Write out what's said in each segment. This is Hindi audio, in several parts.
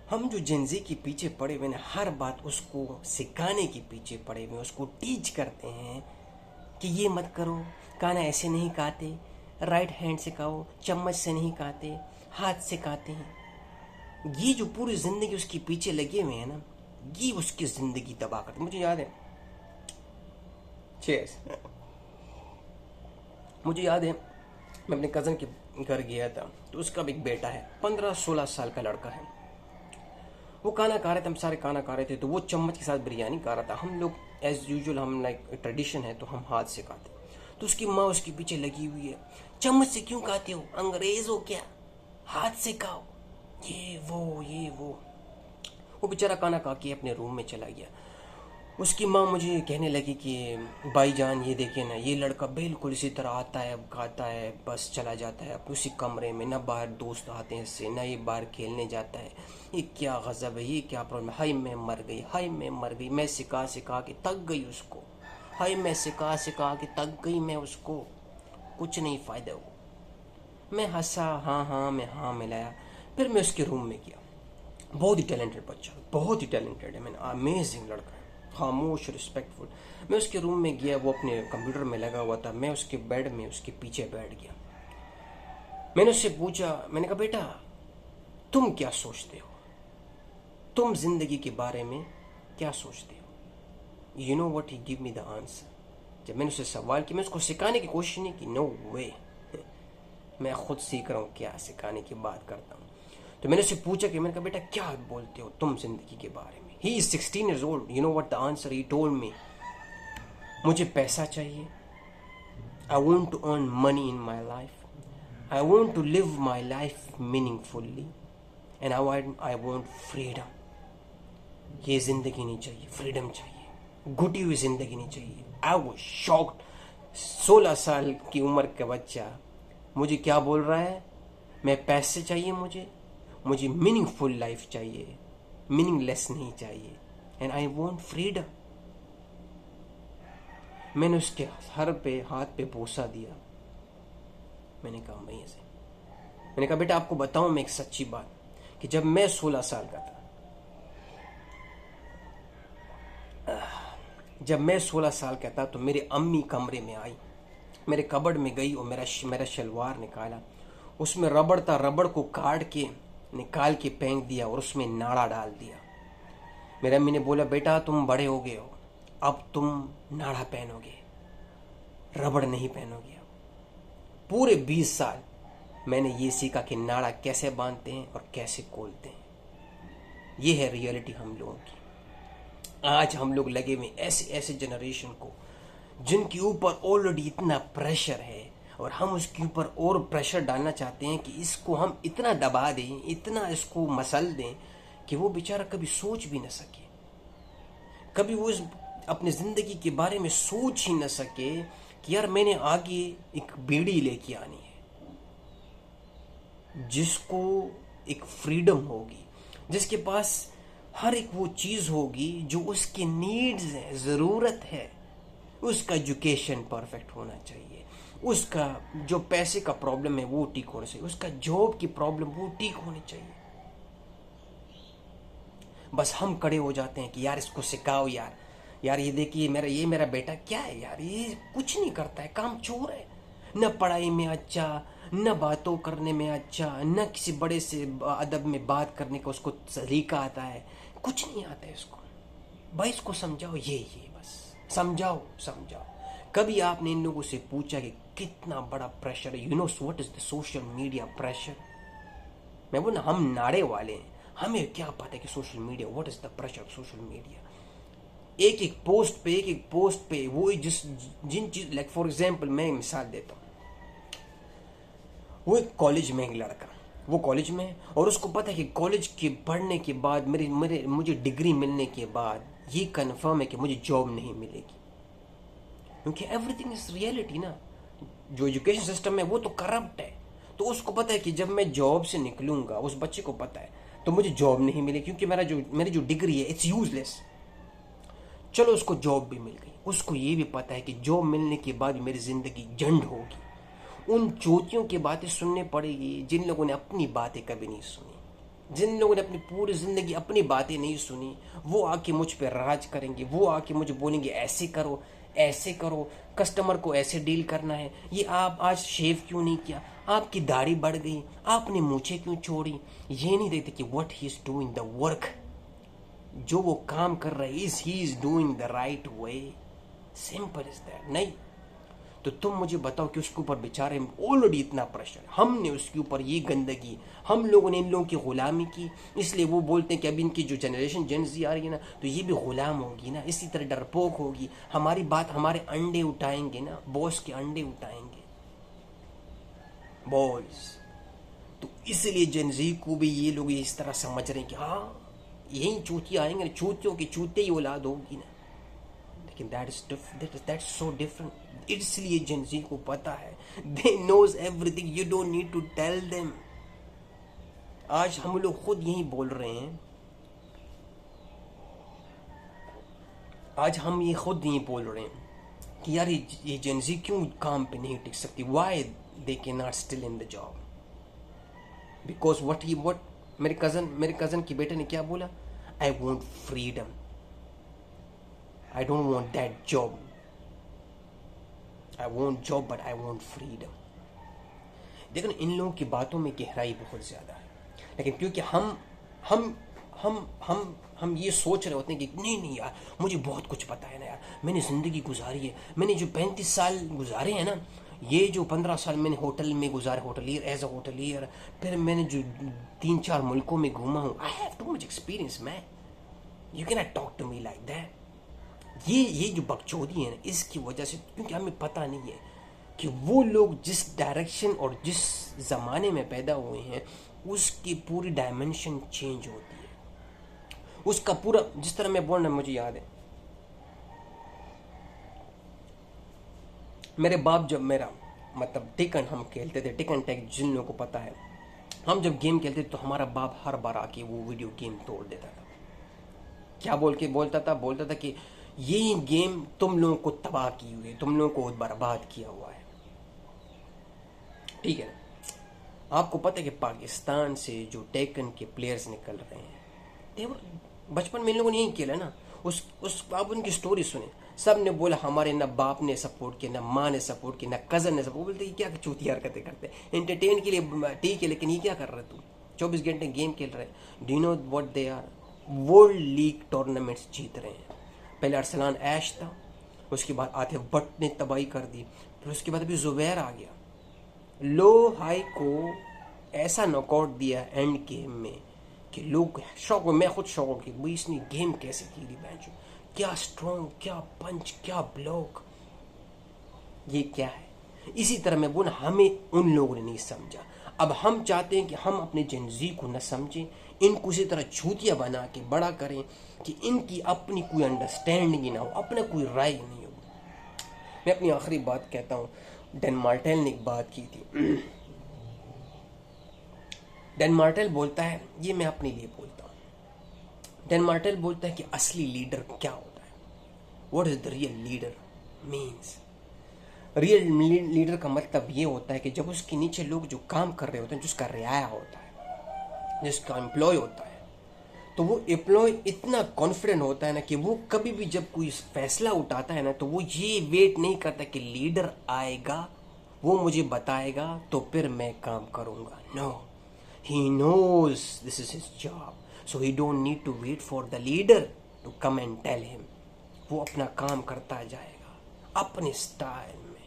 हम जो जेनजी के पीछे पड़े हुए हैं, हर बात उसको सिखाने के पीछे पड़े हुए हैं, उसको टीच करते हैं कि ये मत करो, खाना ऐसे नहीं खाते, राइट हैंड से खाओ, चम्मच से नहीं खाते, हाथ से खाते हैं। ये जो पूरी ज़िंदगी उसके पीछे लगे हुए हैं ना, ये उसकी ज़िंदगी तबाह करते। मुझे याद है, चेयर्स, मुझे याद है मैं अपने कज़न के घर गया था, तो उसका भी एक बेटा है, 15-16 साल का लड़का है। वो खाना खा रहे थे, हम सारे खाना खा रहे थे, तो वो चम्मच के साथ बिरयानी खा रहा था। हम लोग एज यूजुअल, हम लाइक ट्रेडिशन है तो हम हाथ से खाते। तो उसकी माँ उसके पीछे लगी हुई है, चम्मच से क्यों खाते हो, अंग्रेज हो क्या, हाथ से खाओ, ये वो। वो बेचारा खाना खा के अपने रूम में चला गया। उसकी माँ मुझे कहने लगी कि भाईजान ये देखिए ना, ये लड़का बिल्कुल इसी तरह आता है, खाता है, बस चला जाता है अपने उसी कमरे में, ना बाहर दोस्त आते हैं इससे, ना ये बाहर खेलने जाता है, ये क्या गज़ब है, ये क्या प्रॉब्लम है, हाय मैं मर गई, हाय मैं मर गई, मैं सिखा सिखा के थक गई उसको, हाय मैं सिखा सिखा के थक गई मैं उसको, कुछ नहीं फ़ायदा हुआ। मैं हंसा, हाँ हाँ, मैं हाँ मिलाया। फिर मैं उसके रूम में गया। बहुत ही टैलेंटेड बच्चा, बहुत ही टैलेंटेड है, मैंने अमेजिंग लड़का है, खामोश, रिस्पेक्टफुल। मैं उसके रूम में गया, वो अपने कंप्यूटर में लगा हुआ था, मैं उसके बेड में उसके पीछे बैठ गया। मैंने उससे पूछा, मैंने कहा बेटा तुम क्या सोचते हो, तुम जिंदगी के बारे में क्या सोचते हो। You know what he give me the answer. जब मैंने उससे सवाल किया, मैं उसको सिखाने की कोशिश नहीं की, नो वे, मैं खुद सीख रहा हूँ, क्या सिखाने की बात करता हूँ। तो मैंने उससे पूछा कि, मैंने कहा बेटा क्या बोलते हो तुम जिंदगी के बारे में। He is 16 years old, you know what the answer he told me, मुझे पैसा चाहिए, I want to earn money in my life, I want to live my life meaningfully, and I want freedom. ये जिंदगी नहीं चाहिए, फ्रीडम चाहिए, घुटी हुई जिंदगी नहीं चाहिए। I was shocked. 16 साल की उम्र का बच्चा मुझे क्या बोल रहा है, मैं पैसे चाहिए, मुझे मीनिंगफुल लाइफ चाहिए, मीनिंगलेस नहीं चाहिए, एंड आई वॉन्ट फ्रीडम। मैंने उसके हाथ पे बोसा दिया। मैंने कहा मैं से, मैंने कहा बेटा आपको बताऊं मैं एक सच्ची बात, कि जब मैं 16 साल का था, जब मैं 16 साल का था, तो मेरी अम्मी कमरे में आई, मेरे कबर्ड में गई और मेरा शलवार निकाला। उसमें रबड़ था, रबड़ को काट के निकाल के फेंक दिया और उसमें नाड़ा डाल दिया। मेरी अम्मी ने बोला बेटा तुम बड़े हो गए हो, अब तुम नाड़ा पहनोगे, रबड़ नहीं पहनोगे। अब पूरे 20 साल मैंने ये सीखा कि नाड़ा कैसे बांधते हैं और कैसे खोलते हैं। ये है रियलिटी हम लोगों की। आज हम लोग लगे हुए ऐसे ऐसे जनरेशन को, जिनके ऊपर ऑलरेडी इतना प्रेशर है, और हम उसके ऊपर और प्रेशर डालना चाहते हैं कि इसको हम इतना दबा दें, इतना इसको मसल दें कि वो बेचारा कभी सोच भी न सके, कभी वो इस अपनी ज़िंदगी के बारे में सोच ही न सके कि यार मैंने आगे एक बीड़ी लेके आनी है, जिसको एक फ्रीडम होगी, जिसके पास हर एक वो चीज़ होगी जो उसके नीड्स है, ज़रूरत है। उसका एजुकेशन परफेक्ट होना चाहिए, उसका जो पैसे का प्रॉब्लम है वो ठीक होना चाहिए, उसका जॉब की प्रॉब्लम वो ठीक होनी चाहिए। बस हम खड़े हो जाते हैं कि यार इसको सिखाओ, यार ये देखिए ये मेरा बेटा क्या है यार, ये कुछ नहीं करता है, काम चोर है, न पढ़ाई में अच्छा, न बातों करने में अच्छा, न किसी बड़े से अदब में बात करने का उसको सलीका आता है, कुछ नहीं आता है इसको। भाई इसको समझाओ, ये बस समझाओ। कभी आपने इन लोगों से पूछा कि कितना बड़ा प्रेशर है, you know what is the social media pressure. मैं बोला हम नाड़े वाले हैं, हमें क्या पता है कि social media, what is the pressure of social media. एक एक पोस्ट पे वो जिन चीज, लाइक फॉर एग्जाम्पल मैं मिसाल देता हूँ, वो एक कॉलेज में, एक लड़का वो कॉलेज में है, और उसको पता है कि कॉलेज के पढ़ने के बाद मुझे डिग्री मिलने के बाद ये कन्फर्म है कि मुझे जॉब नहीं मिलेगी, क्योंकि एवरीथिंग इज रियलिटी ना। जो एजुकेशन सिस्टम है वो तो करप्ट है। तो उसको पता है कि जब मैं जॉब से निकलूंगा, उस बच्चे को पता है, तो मुझे जॉब नहीं मिलेगी, क्योंकि मेरी जो डिग्री है इट्स यूजलेस। चलो उसको जॉब भी मिल गई, उसको ये भी पता है कि जॉब मिलने के बाद मेरी ज़िंदगी झंड होगी, उन चोटियों की बातें सुनने पड़ेगी जिन लोगों ने अपनी बातें कभी नहीं सुनी। जिन लोगों ने अपनी पूरी ज़िंदगी अपनी बातें नहीं सुनी, वो आके मुझ पे राज करेंगे, वो आके मुझे बोलेंगे ऐसे करो, कस्टमर को ऐसे डील करना है, ये आप आज शेव क्यों नहीं किया, आपकी दाढ़ी बढ़ गई, आपने मूछें क्यों छोड़ी। ये नहीं देखते कि what he is doing the work, जो वो काम कर रहा है is he is doing the right way. Simple is that. नहीं तो तुम मुझे बताओ कि उसके ऊपर बेचारे ऑलरेडी इतना प्रेशर, हमने उसके ऊपर ये गंदगी, हम लोगों ने इन लोगों की गुलामी की, इसलिए वो बोलते हैं कि अभी इनकी जो जनरेशन जेनजी आ रही है ना, तो ये भी गुलाम होगी ना, इसी तरह डरपोक होगी, हमारी बात, हमारे अंडे उठाएंगे ना, बॉस के अंडे उठाएंगे बॉस। तो इसलिए जेनजी को भी ये लोग इस तरह समझ रहे हैं कि हाँ यही चूतिया आएंगे ना, चूतियों की चूते ही औलाद होगी ना। लेकिन दैट्स सो डिफरेंट। इसलिए जेनजी को पता है, they know everything, you don't need to tell them. आज हम लोग खुद यही बोल रहे हैं, आज हम ये खुद यही बोल रहे हैं कि यार ये जेनजी क्यों काम पे नहीं टिक सकती, why they can not still in the job, because what मेरे कजन के बेटे ने क्या बोला, आई want freedom, I don't want that job, I want job but I want freedom. देखो इन लोगों की बातों में गहराई बहुत ज्यादा है, लेकिन क्योंकि हम ये सोच रहे होते हैं कि नहीं यार मुझे बहुत कुछ पता है ना यार, मैंने ज़िंदगी गुजारी है, मैंने जो 35 साल गुजारे हैं ना, ये जो 15 साल मैंने होटल में गुजारे, होटलियर एज अ होटलियर, फिर मैंने जो 3-4 मुल्कों में घूमा हूँ, I have too much experience man, you can not talk to me like that. ये जो बकचोदी है ना, इसकी वजह से, क्योंकि हमें पता नहीं है कि वो लोग जिस डायरेक्शन और जिस ज़माने में पैदा हुए हैं उसकी पूरी डायमेंशन चेंज होती है, उसका पूरा, जिस तरह मैं बोल रहा, मुझे याद है मेरे बाप जब मेरा मतलब टिकन हम खेलते थे, टिकन टैग जिन लोगों को पता है, हम जब गेम खेलते थे तो हमारा बाप हर बार आके वो वीडियो गेम तोड़ देता था। क्या बोलता था कि ये गेम तुम लोगों को तबाह की हुई है, तुम लोगों को बर्बाद किया हुआ है, ठीक है ना। आपको पता है कि पाकिस्तान से जो टेकन के प्लेयर्स निकल रहे हैं, बचपन में इन लोगों ने यही खेला ना, उस आप उनकी स्टोरी सुने, सब ने बोला हमारे ना बाप ने सपोर्ट किया, ना माँ ने सपोर्ट किया, ना कज़न ने सपोर्ट, बोलते क्या चूती हरकतें करते हैं, एंटरटेन के लिए ठीक है, लेकिन ये क्या कर रहे तू, 24 घंटे गेम खेल रहे हैं। Do you know what they are, world league tournaments जीत रहे हैं। पहले अरसलान ऐश था, उसके बाद आतिफ भट्ट ने तबाही कर दी, फिर उसके बाद अभी जुबैर आ गया, लो हाई को ऐसा नॉकआउट दिया एंड गेम में कि लोग शौक, मैं खुद शौक हो कि भाई इसने गेम कैसे खेली, बेंचो क्या स्ट्रॉन्ग, क्या पंच, क्या ब्लॉक, ये क्या है। इसी तरह मैं बोला हमें उन लोगों ने नहीं समझा, अब हम चाहते हैं कि हम अपने जेनजी को न समझें, इनको इसी तरह छूतिया बना के बड़ा करें कि इनकी अपनी कोई अंडरस्टैंडिंग ही ना हो, अपना कोई राय नहीं हो। मैं अपनी आखिरी बात कहता हूँ, डैन मार्टेल ने एक बात की थी, डैन मार्टेल बोलता है, ये मैं अपने लिए बोलता हूँ, डैन मार्टेल बोलता है कि असली लीडर क्या होता है, what is the real leader means. Real leader का मतलब ये होता है कि जब उसके नीचे लोग जो काम कर रहे होते हैं, जिसका रियाया होता है, जिसका एम्प्लॉय होता है, तो वो एम्प्लॉय इतना कॉन्फिडेंट होता है ना कि वो कभी भी जब कोई फैसला उठाता है ना, तो वो ये वेट नहीं करता कि लीडर आएगा, वो मुझे बताएगा तो फिर मैं काम करूँगा। No, he knows this is his job, so he don't need to wait for the leader to come and tell him. वो अपना काम करता जाएगा अपने स्टाइल में,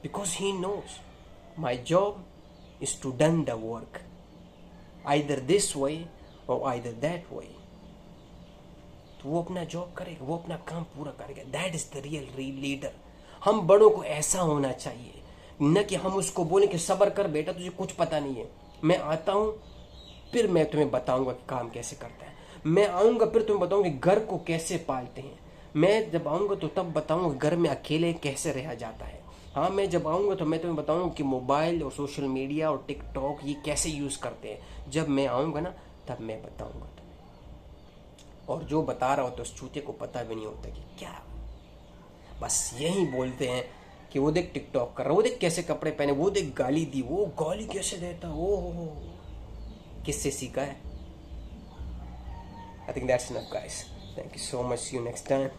because he knows my job is to done the work either this way or either that way. तो वो अपना जॉब करेगा, वो अपना काम पूरा करेगा, that is the real leader. हम बड़ों को ऐसा होना चाहिए, न कि हम उसको बोलें कि सब्र कर बेटा तुझे कुछ पता नहीं है, मैं आता हूँ फिर मैं तुम्हें बताऊंगा कि काम कैसे करता है, मैं आऊँगा फिर तुम्हें बताऊंगा कि घर को कैसे पालते हैं, मैं जब आऊँगा तो तब बताऊंगा घर में अकेले कैसे रहा जाता है, हाँ मैं जब आऊँगा तो मैं तुम्हें बताऊंगा कि मोबाइल और सोशल मीडिया और टिकटॉक ये कैसे यूज़ करते हैं, जब मैं आऊँगा ना तब मैं बताऊँगा तुम्हें। और जो बता रहा होता है उस चूते को पता भी नहीं होता कि क्या, बस यही बोलते हैं कि वो देख टिकटॉक कर रहा, वो देख कैसे कपड़े पहने, वो देख गाली दी, वो गाली कैसे देता, ओ किससे सीखा है, I think that's enough, guys. Thank you so much. See you next time.